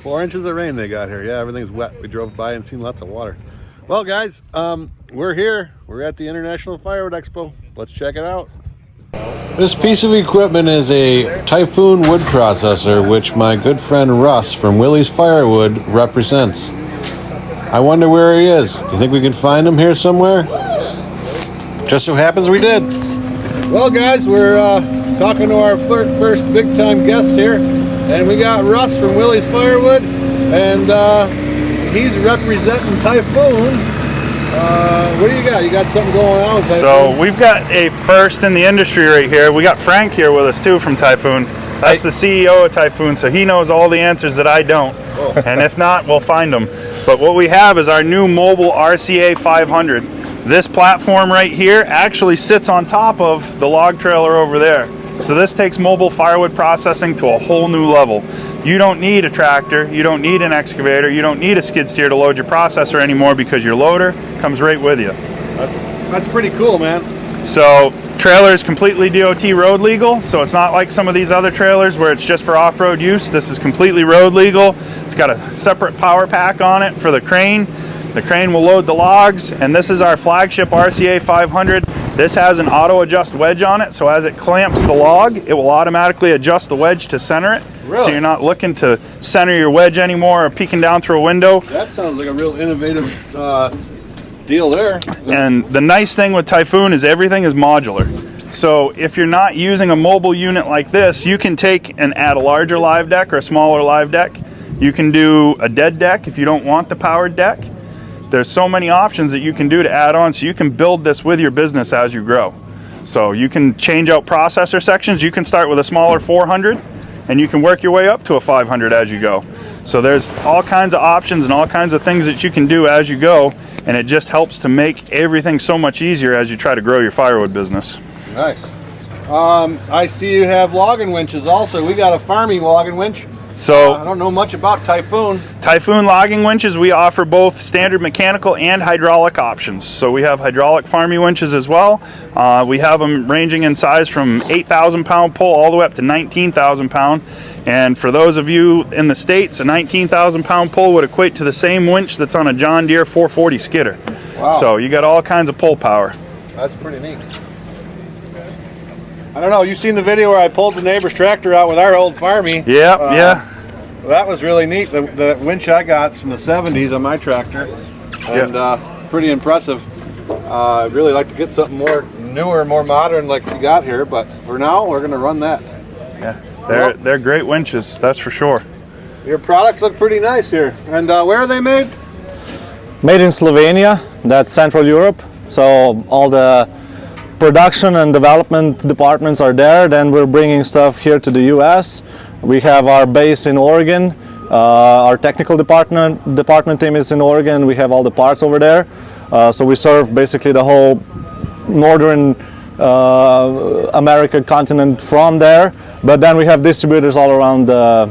4 inches of rain they got here. Yeah, everything's wet. We drove by and seen lots of water. Well, guys, we're here. We're at the International Firewood Expo. Let's check it out. This piece of equipment is a Typhoon wood processor, which my good friend Russ from Willie's Firewood represents. I wonder where he is. Do you think we can find him here somewhere? Just so happens we did. Well, guys, we're talking to our first big-time guest here, and we got Russ from Willie's Firewood, and he's representing Typhoon. What do you got? You got something going on with Typhoon? So we've got a first in the industry right here. We got Frank here with us too from Typhoon. That's the CEO of Typhoon, so he knows all the answers that I don't. Oh. And if not, we'll find them. But what we have is our new mobile RCA 500. This platform right here actually sits on top of the log trailer over there. So this takes mobile firewood processing to a whole new level. You don't need a tractor, you don't need an excavator, you don't need a skid steer to load your processor anymore because your loader comes right with you. That's pretty cool, man. So trailer is completely DOT road legal, so it's not like some of these other trailers where it's just for off-road use. This is completely road legal. It's got a separate power pack on it for the crane. The crane will load the logs, and this is our flagship RCA 500. This has an auto adjust wedge on it, so as it clamps the log, it will automatically adjust the wedge to center it. Really? So you're not looking to center your wedge anymore or peeking down through a window. That sounds like a real innovative deal there. And the nice thing with Typhoon is everything is modular. So if you're not using a mobile unit like this, you can take and add a larger live deck or a smaller live deck. You can do a dead deck if you don't want the powered deck. There's so many options that you can do to add on, so you can build this with your business as you grow. So you can change out processor sections. You can start with a smaller 400 and you can work your way up to a 500 as you go. So there's all kinds of options and all kinds of things that you can do as you go, and it just helps to make everything so much easier as you try to grow your firewood business. Nice. I see you have logging winches also. We got a farming logging winch. So I don't know much about Typhoon. Typhoon logging winches, we offer both standard mechanical and hydraulic options. So we have hydraulic farming winches as well. We have them ranging in size from 8,000 pound pull all the way up to 19,000 pound. And for those of you in the States, a 19,000 pound pull would equate to the same winch that's on a John Deere 440 skidder. Wow. So you got all kinds of pull power. That's pretty neat. I don't know, you've seen the video where I pulled the neighbor's tractor out with our old Farmy. Yeah, yeah. That was really neat. The winch I got from the 70s on my tractor, and pretty impressive. I'd really like to get something more newer, more modern like you got here, but for now, we're going to run that. Yeah, they're great winches, that's for sure. Your products look pretty nice here. And where are they made? Made in Slovenia, that's Central Europe. So all the production and development departments are there. Then we're bringing stuff here to the US. We have our base in Oregon. Our technical department team is in Oregon. We have all the parts over there. So we serve basically the whole northern American continent from there. But then we have distributors all around the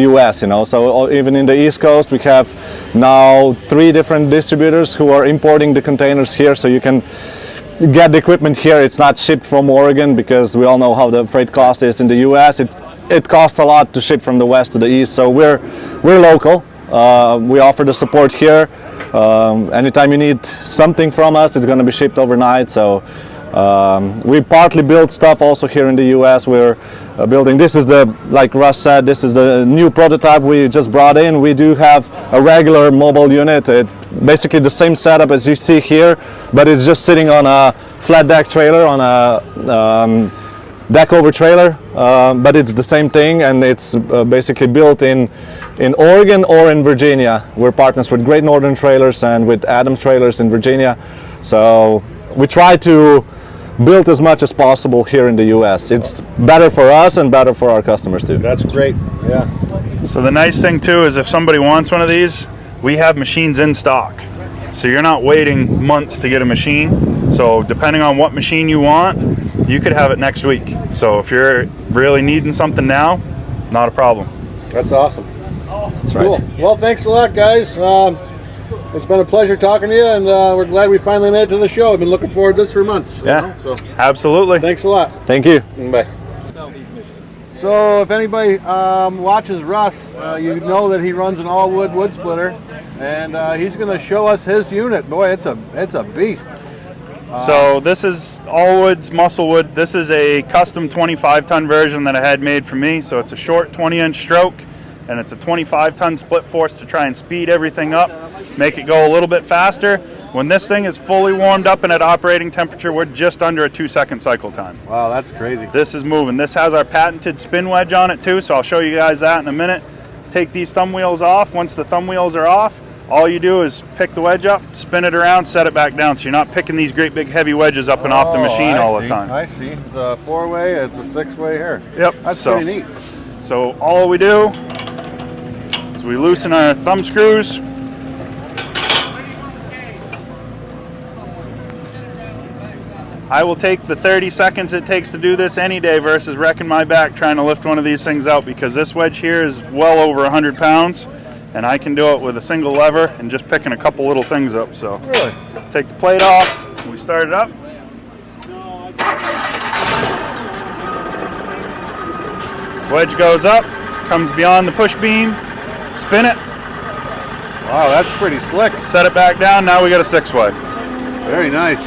US, you know. So even in the East Coast, we have now 3 different distributors who are importing the containers here, so you can get the equipment here. It's not shipped from Oregon because we all know how the freight cost is in the US. It costs a lot to ship from the west to the east, so we're local. We offer the support here. Anytime you need something from us, it's going to be shipped overnight. So we partly build stuff also here in the US. We're building, this is like Russ said, this is the new prototype we just brought in. We do have a regular mobile unit. It's basically the same setup as you see here, but it's just sitting on a flat deck trailer, on a deck over trailer, but it's the same thing, and it's basically built in Oregon or in Virginia. We're partners with Great Northern Trailers and with Adam Trailers in Virginia. So we try to build as much as possible here in the US. It's better for us and better for our customers too. That's great, yeah. So the nice thing too is if somebody wants one of these, we have machines in stock. So you're not waiting months to get a machine. So depending on what machine you want, you could have it next week. So if you're really needing something now, not a problem. That's awesome. That's cool. right. Well, thanks a lot, guys. It's been a pleasure talking to you, and we're glad we finally made it to the show. I've been looking forward to this for months. Yeah, So absolutely. thanks a lot. Thank you. Bye. So if anybody watches Russ, you know that he runs an all-wood wood splitter, and he's going to show us his unit. Boy, it's a beast. So this is all woods, muscle wood. This is a custom 25-ton version that I had made for me. So it's a short 20-inch stroke, and it's a 25-ton split force to try and speed everything up, make it go a little bit faster. When this thing is fully warmed up and at operating temperature, we're just under a 2-second cycle time. Wow, that's crazy. This is moving. This has our patented spin wedge on it too, so I'll show you guys that in a minute. Take these thumb wheels off. Once the thumb wheels are off, all you do is pick the wedge up, spin it around, set it back down, so you're not picking these great big heavy wedges up and off the machine all the time. I see. It's a 4-way, it's a 6-way here. Yep. That's pretty neat. So all we do is we loosen our thumb screws. I will take the 30 seconds it takes to do this any day versus wrecking my back trying to lift one of these things out, because this wedge here is well over 100 pounds. And I can do it with a single lever and just picking a couple little things up. So really, take the plate off, we start it up. Wedge goes up, comes beyond the push beam, spin it. Wow, that's pretty slick. Set it back down, now we got a 6-way. Very nice.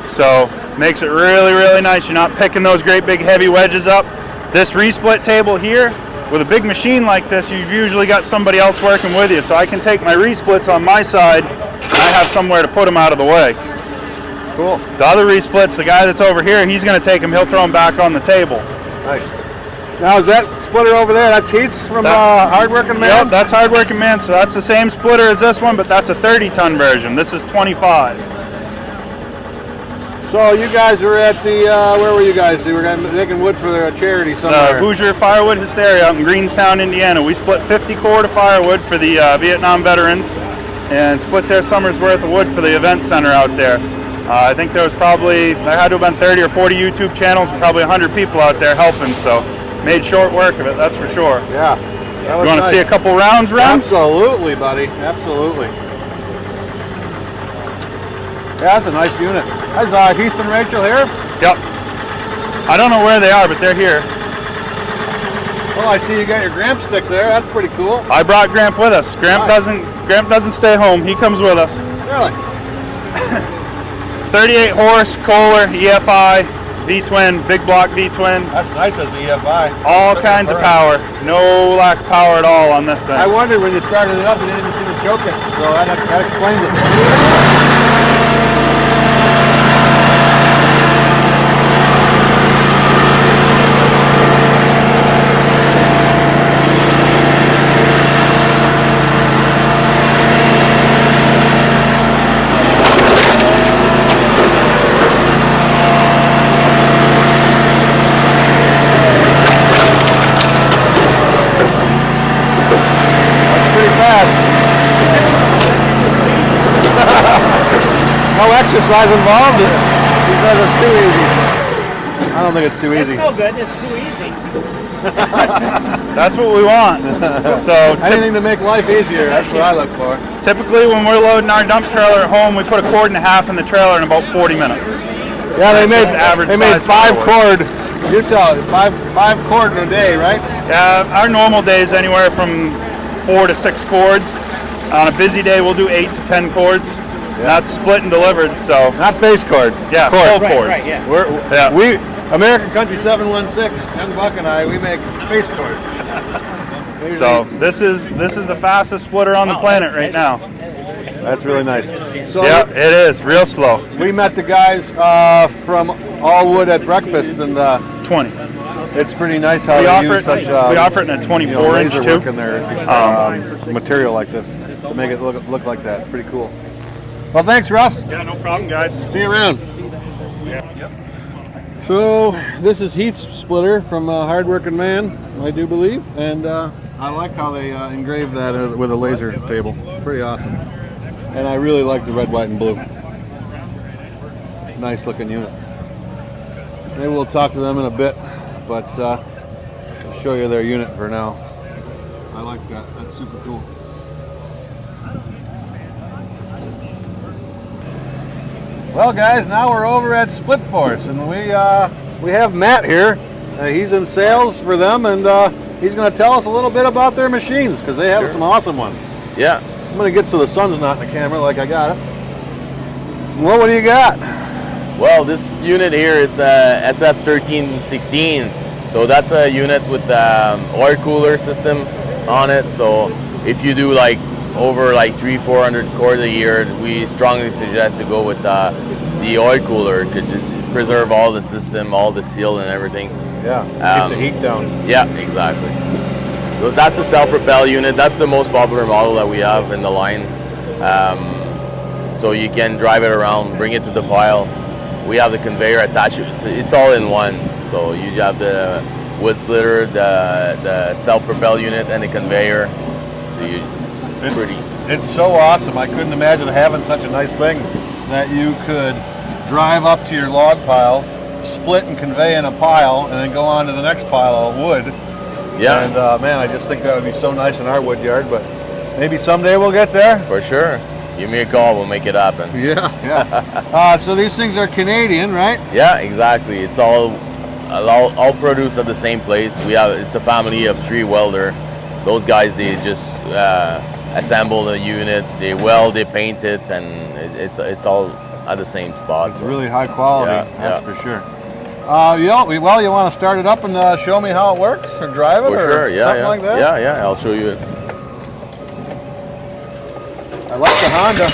So makes it really, really nice. You're not picking those great big heavy wedges up. This resplit table here, with a big machine like this, you've usually got somebody else working with you. So I can take my resplits on my side, and I have somewhere to put them out of the way. Cool. The other resplits, the guy that's over here, he's going to take them, he'll throw them back on the table. Nice. Now is that splitter over there, that's Heath's from Hardworking Man? Yep, that's Hardworking Man. So that's the same splitter as this one, but that's a 30-ton version. This is 25. So you guys were at the, where were you guys? You were making wood for a charity somewhere. Hoosier Firewood Hysteria out in Greenstown, Indiana. We split 50 cord of firewood for the Vietnam veterans and split their summer's worth of wood for the event center out there. I think there had to have been 30 or 40 YouTube channels and probably 100 people out there helping, so made short work of it, that's for sure. Yeah. You want to see a couple rounds run? Absolutely, buddy. Absolutely. Yeah, that's a nice unit. That's Heath and Rachel here? Yep. I don't know where they are, but they're here. Well, I see you got your Gramp stick there. That's pretty cool. I brought Gramp with us. Gramp doesn't stay home. He comes with us. Really? 38 horse, Kohler, EFI, V-twin, big block V-twin. That's nice as a EFI. All kinds of power. No lack of power at all on this thing. I wondered when you started it up, you didn't even see the choking. So that explains it. No exercise involved. He says it's too easy. I don't think it's too easy. It's no good. It's too easy. That's what we want. So anything to make life easier. That's what I look for. Typically, when we're loading our dump trailer at home, we put a cord and a half in the trailer in about 40 minutes. Yeah, they made 5 cord. You tell it, five cord in a day, right? Yeah, our normal day is anywhere from 4 to 6 cords. On a busy day, we'll do 8 to 10 cords. Yeah. That's split and delivered, so not face cord. Yeah, cord. Full cords. Right, yeah. We American Country 716, Young Buck and I, we make face cords. So this is the fastest splitter on the planet right now. That's really nice. So yeah, it is real slow. We met the guys from All Wood at breakfast, and 20. It's pretty nice how we they offer use such we offer it in a 24-inch laser too. work in there, material like this to make it look like that. It's pretty cool. Well, thanks, Russ. Yeah, no problem, guys. See you around. Yeah. Yep. So this is Heath's splitter from Hardworking Man, I do believe, and I like how they engraved that with a laser table. Pretty awesome. And I really like the red, white, and blue. Nice looking unit. Maybe we'll talk to them in a bit, but I'll show you their unit for now. I like that. That's super cool. Well, guys, now we're over at Split Force, and we have Matt here He's in sales for them, and he's going to tell us a little bit about their machines because they have some awesome ones. Yeah. I'm going to get so the sun's not in the camera like I got it. Well, what do you got? Well, this unit here is SF1316. So that's a unit with oil cooler system on it. So if you do like over like 300-400 cores a year, we strongly suggest to go with the oil cooler to just preserve all the system, all the seal and everything. Yeah, get the heat down. Yeah, exactly. So that's a self-propel unit. That's the most popular model that we have in the line. So you can drive it around, bring it to the pile. We have the conveyor attached. It's all in one. So you have the wood splitter, the self-propel unit, and the conveyor. So it's pretty. It's so awesome. I couldn't imagine having such a nice thing that you could drive up to your log pile, split and convey in a pile, and then go on to the next pile of wood. Yeah. And man, I just think that would be so nice in our wood yard, but maybe someday we'll get there. For sure. Give me a call, we'll make it happen. Yeah. So these things are Canadian, right? Yeah, exactly. It's all produced at the same place. It's a family of 3 welder. Those guys, they just assemble the unit, they weld, they paint it, and it's all at the same spot. It's really high quality, that's yeah. for sure. You want to start it up and show me how it works, or drive it, For or sure, yeah, something like that? Yeah, I'll show you it. I like the Honda.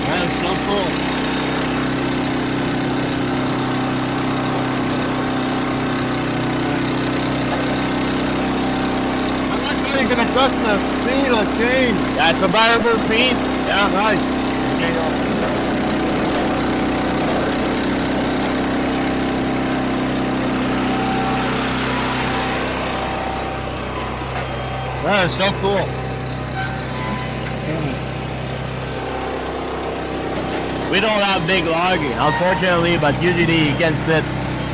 That is so cool. I'm not sure you can adjust the speed or change. Yeah, it's a variable speed. Yeah, nice. That is so cool. We don't have big logging, unfortunately, but usually you can split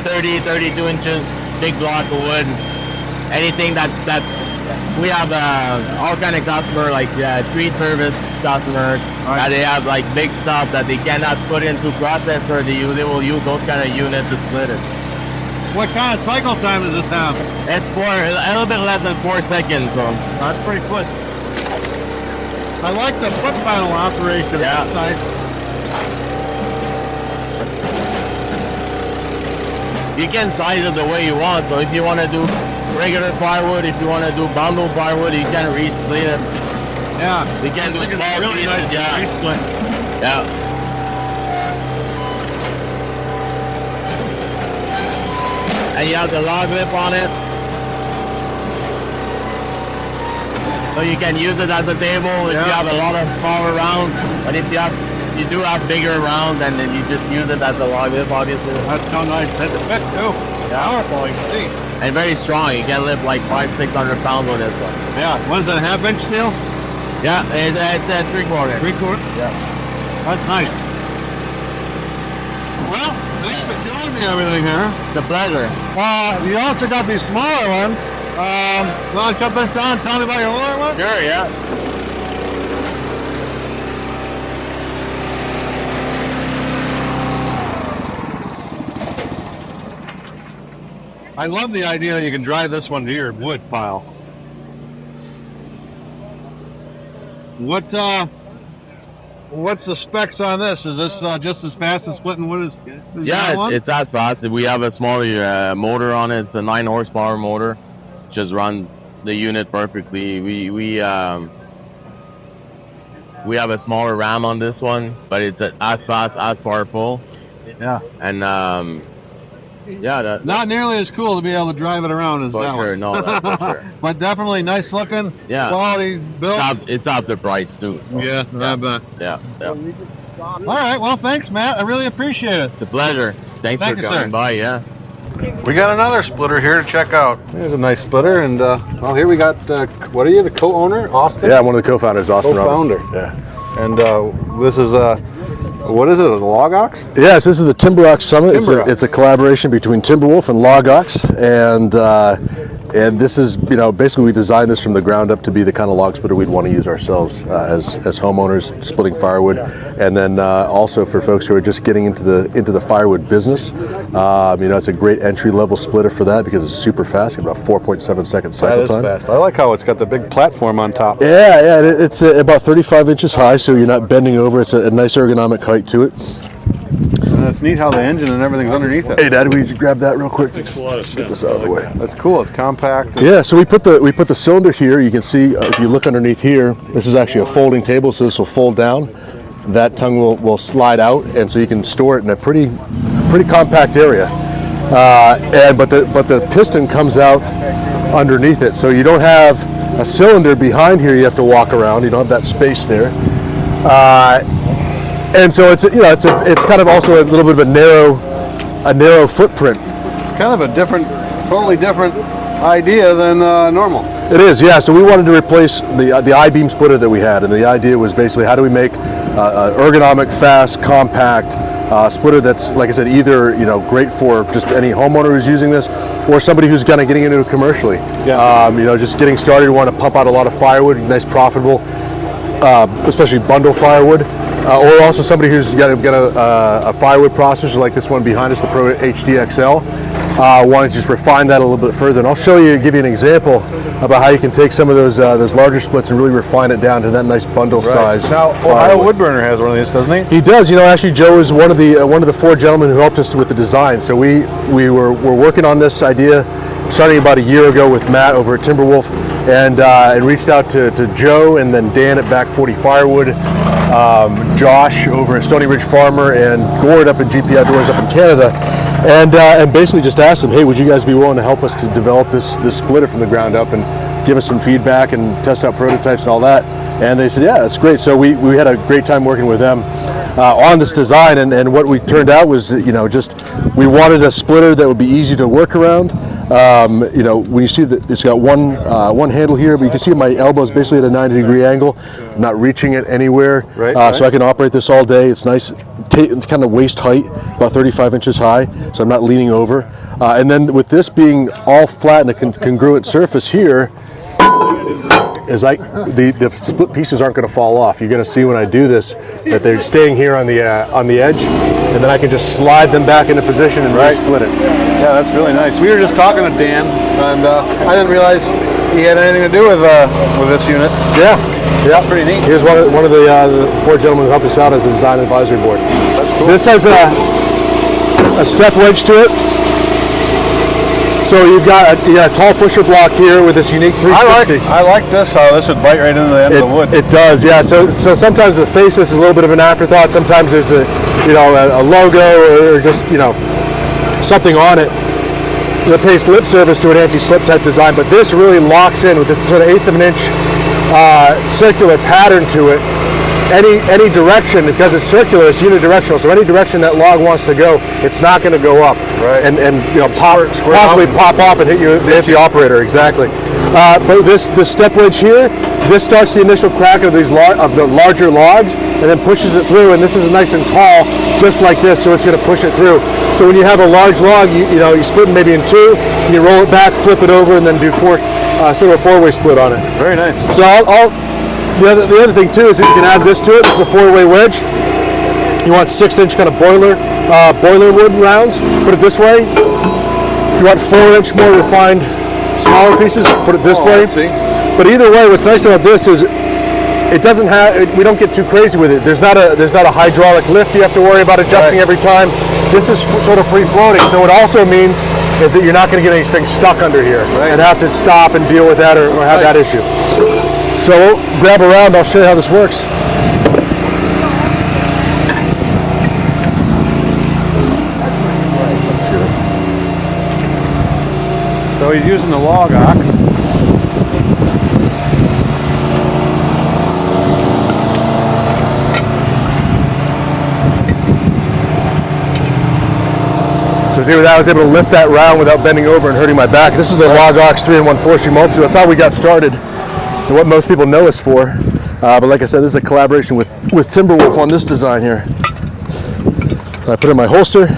32 inches, big block of wood. Anything that we have all kind of customer, like tree service customer, that they have like big stuff that they cannot put into processor. They will use those kind of units to split it. What kind of cycle time does this have? It's for a little bit less than 4 seconds. So That's pretty quick. I like the foot pedal operation. Yeah. That's nice. you can size it the way you want. So if you want to do regular firewood, if you want to do bundle firewood, you can re-split it. Yeah. You can do This thing is small really pieces, nice yeah. re-split. Yeah. And you have the log lip on it. So you can use it at the table if you have a lot of smaller rounds. But if you do have bigger rounds, then you just use it as the log lip, obviously. That's so nice. That's a fit too. Powerful, you can see. And very strong. You can lift like 500-600 pounds on this one. Yeah. What is that, half-inch steel? Yeah, it's a 3/4. 3/4? Yeah. That's nice. Well, thanks for showing me everything here. It's a pleasure. You also got these smaller ones. You want to shut this down and tell me about your older one? Sure, yeah. I love the idea that you can drive this one to your wood pile. What's the specs on this? Is this just as fast as splitting wood as that Yeah, one? it's as fast. We have a smaller motor on it. It's a 9 horsepower motor. Just runs the unit perfectly. We have a smaller ram on this one, but it's as fast, as powerful. Yeah. And yeah, Not nearly as cool to be able to drive it around as for that sure. one. No, that's for sure. But definitely nice looking, Yeah. quality built. It's up the price too. Yeah, I bet. Yeah. All right, well, thanks, Matt. I really appreciate it. It's a pleasure. Thanks Thank for you, coming sir. by. Yeah. We got another splitter here to check out. There's a nice splitter, and well, here we got. What are you, the co-owner, Austin? Yeah, I'm one of the co-founders, Austin Co-founder. Robbins. Yeah. And this is a What is it? A log ox? Yes, this is the Timber Ox Summit. Timber It's a collaboration between Timberwolf and Log Ox, and this is, basically we designed this from the ground up to be the kind of log splitter we'd want to use ourselves as homeowners splitting firewood, and then also for folks who are just getting into the firewood business. It's a great entry level splitter for that because it's super fast, about 4.7 second cycle time. That is fast. I like how it's got the big platform on top. Yeah, it's about 35 inches high, so you're not bending over. It's a nice ergonomic height to it. And it's neat how the engine and everything's underneath it. Hey, Dad, we just grab that real quick to just get this out of the way. That's cool. It's compact. Yeah, so we put the cylinder here. You can see if you look underneath here, this is actually a folding table, so this will fold down. That tongue will slide out, and so you can store it in a pretty compact area. But the piston comes out underneath it, so you don't have a cylinder behind here you have to walk around. You don't have that space there. And so it's kind of also a little bit of a narrow footprint. Kind of a totally different idea than normal. It is, yeah. So we wanted to replace the I-beam splitter that we had, and the idea was basically how do we make an ergonomic, fast, compact splitter that's, like I said, either great for just any homeowner who's using this, or somebody who's kind of getting into it commercially. Yeah. Just getting started, want to pump out a lot of firewood, nice, profitable, especially bundle firewood. Or also somebody who's got a firewood processor like this one behind us, the Pro HDXL, want to just refine that a little bit further. And I'll give you an example about how you can take some of those larger splits and really refine it down to that nice bundle size. Now, Ohio Woodburner has one of these, doesn't he? He does. Actually, Joe is one of the four gentlemen who helped us with the design. So we were working on this idea starting about a year ago with Matt over at Timberwolf, and reached out to Joe and then Dan at Back 40 Firewood, Josh over at Stony Ridge Farmer, and Gord up at GP Outdoors up in Canada, and basically just asked them, hey, would you guys be willing to help us to develop this splitter from the ground up and give us some feedback and test out prototypes and all that? And they said, yeah, that's great. So we had a great time working with them on this design, and what we turned out was, we wanted a splitter that would be easy to work around. When you see that it's got one handle here, but you can see my elbow is basically at a 90-degree angle. I'm not reaching it anywhere, right. So I can operate this all day. It's nice, kind of waist height, about 35 inches high, so I'm not leaning over. And then with this being all flat and a congruent surface here, the split pieces aren't going to fall off. You're going to see when I do this that they're staying here on the edge, and then I can just slide them back into position and split it. Yeah, that's really nice. We were just talking to Dan, and I didn't realize he had anything to do with this unit. Yeah, pretty neat. Here's one of the four gentlemen who helped us out as a design advisory board. That's cool. This has a step wedge to it. So you've got a tall pusher block here with this unique 360. I like this. How this would bite right into the end of the wood. It does, yeah. So sometimes the face is a little bit of an afterthought. Sometimes there's a logo or just something on it that pays lip service to an anti-slip type design. But this really locks in with this sort of 1/8 of an inch circular pattern to it. Any direction, because it's circular, it's unidirectional. So any direction that log wants to go, it's not going to go up, right? And possibly pop off and hit the operator. Exactly. But this step wedge here, this starts the initial crack of the larger logs, and then pushes it through. And this is nice and tall, just like this. So it's going to push it through. So when you have a large log, you split it maybe in two, and you roll it back, flip it over, and then do sort of a four-way split on it. Very nice. So the other thing too is that you can add this to it. This is a 4-way wedge. You want 6-inch kind of boiler wood rounds. Put it this way. You want 4-inch more refined, smaller pieces. Put it this way. I see. But either way, what's nice about this is it doesn't have. We don't get too crazy with it. There's not a hydraulic lift you have to worry about adjusting every time. This is sort of free floating. So it also means is that you're not going to get anything stuck under here and have to stop and deal with that or have that issue. So we'll grab around, I'll show you how this works. So he's using the log ox. So see, with that, I was able to lift that round without bending over and hurting my back. This is the Log Ox 3-in-1 forestry mulch. That's how we got started and what most people know us for. But like I said, this is a collaboration with Timberwolf on this design here. I put it in my holster.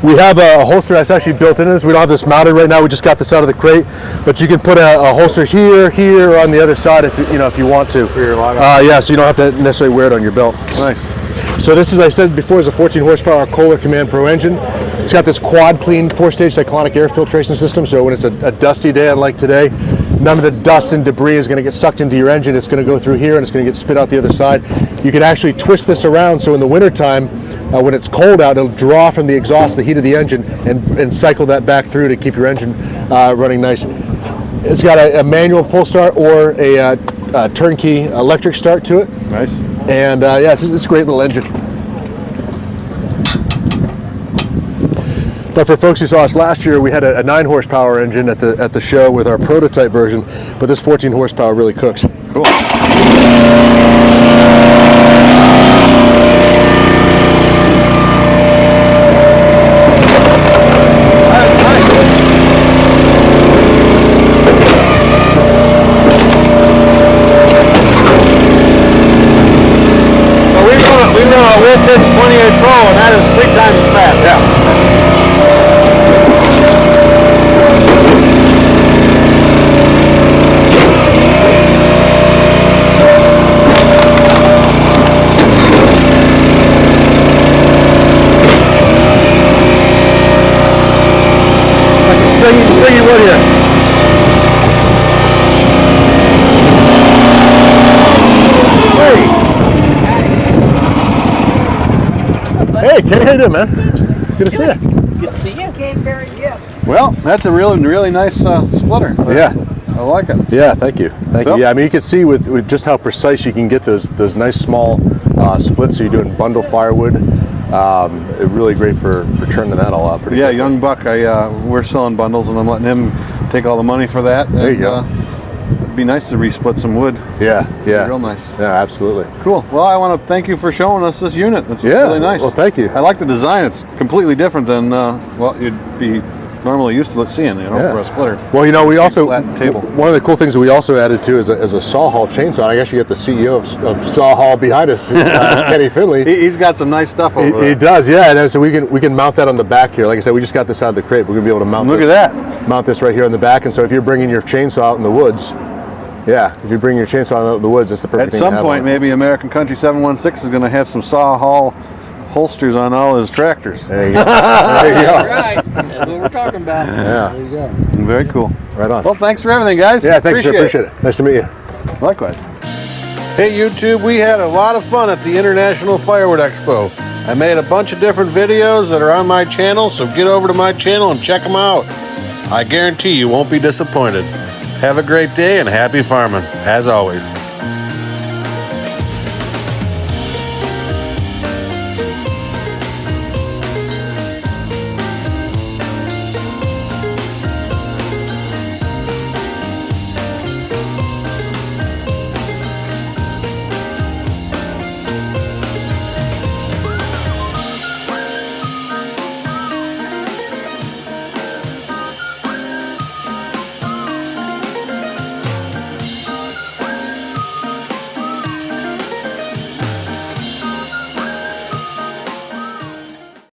We have a holster that's actually built into this. We don't have this mounted right now. We just got this out of the crate, but you can put a holster here, or on the other side if you want to. For your log. Yeah, so you don't have to necessarily wear it on your belt. Nice. So this, as I said before, is a 14 horsepower Kohler Command Pro engine. It's got this quad clean 4-stage cyclonic air filtration system. So when it's a dusty day like today, none of the dust and debris is going to get sucked into your engine. It's going to go through here and it's going to get spit out the other side. You can actually twist this around so in the wintertime, when it's cold out, it'll draw from the exhaust the heat of the engine and cycle that back through to keep your engine running nice. It's got a manual pull start or a turnkey electric start to it. Nice. And yeah, it's a great little engine. But for folks who saw us last year, we had a 9 horsepower engine at the show with our prototype version, but this 14 horsepower really cooks. Cool. We run a Wolf Pitch 28 Pro, and that is 3 times as fast. Yeah. That's some stringy wood here. Hey, Kay, how you doing, man? Good to see you. Good to see you. Came bearing gifts. Well, that's a really nice splitter. Yeah. I like it. Yeah, thank you. Thank you. Yeah, I mean, you can see with just how precise you can get those nice small splits. So you're doing bundle firewood. Really great for turning that all out pretty Yeah, quickly. young buck. We're selling bundles, and I'm letting him take all the money for that. There you go. It'd be nice to resplit some wood. Yeah, yeah. Real nice. Yeah, absolutely. Cool. Well, I want to thank you for showing us this unit. It's Yeah, really nice. well, thank you. I like the design. It's completely different than what you'd be normally used to seeing, for a splitter. Well, we also Flat table. one of the cool things that we also added to is a saw hall chainsaw. I guess you got the CEO of Saw Hall behind us, Kenny Finley. He's got some nice stuff over there. He does, yeah. And so we can mount that on the back here. Like I said, we just got this out of the crate. We're gonna be able to mount. Look this, at that. Mount this right here on the back. And so if you're bringing your chainsaw out in the woods, yeah, if you bring your chainsaw out in the woods, that's the perfect At thing some to have point, on. maybe American Country 716 is going to have some Saw Hall holsters on all his tractors. There you go. There you go. Right. That's what we're talking about. Yeah. There you go. Very cool. Right on. Well, thanks for everything, guys. Yeah, thanks. Appreciate it. Nice to meet you. Likewise. Hey, YouTube, we had a lot of fun at the International Firewood Expo. I made a bunch of different videos that are on my channel, so get over to my channel and check them out. I guarantee you won't be disappointed. Have a great day and happy farming, as always.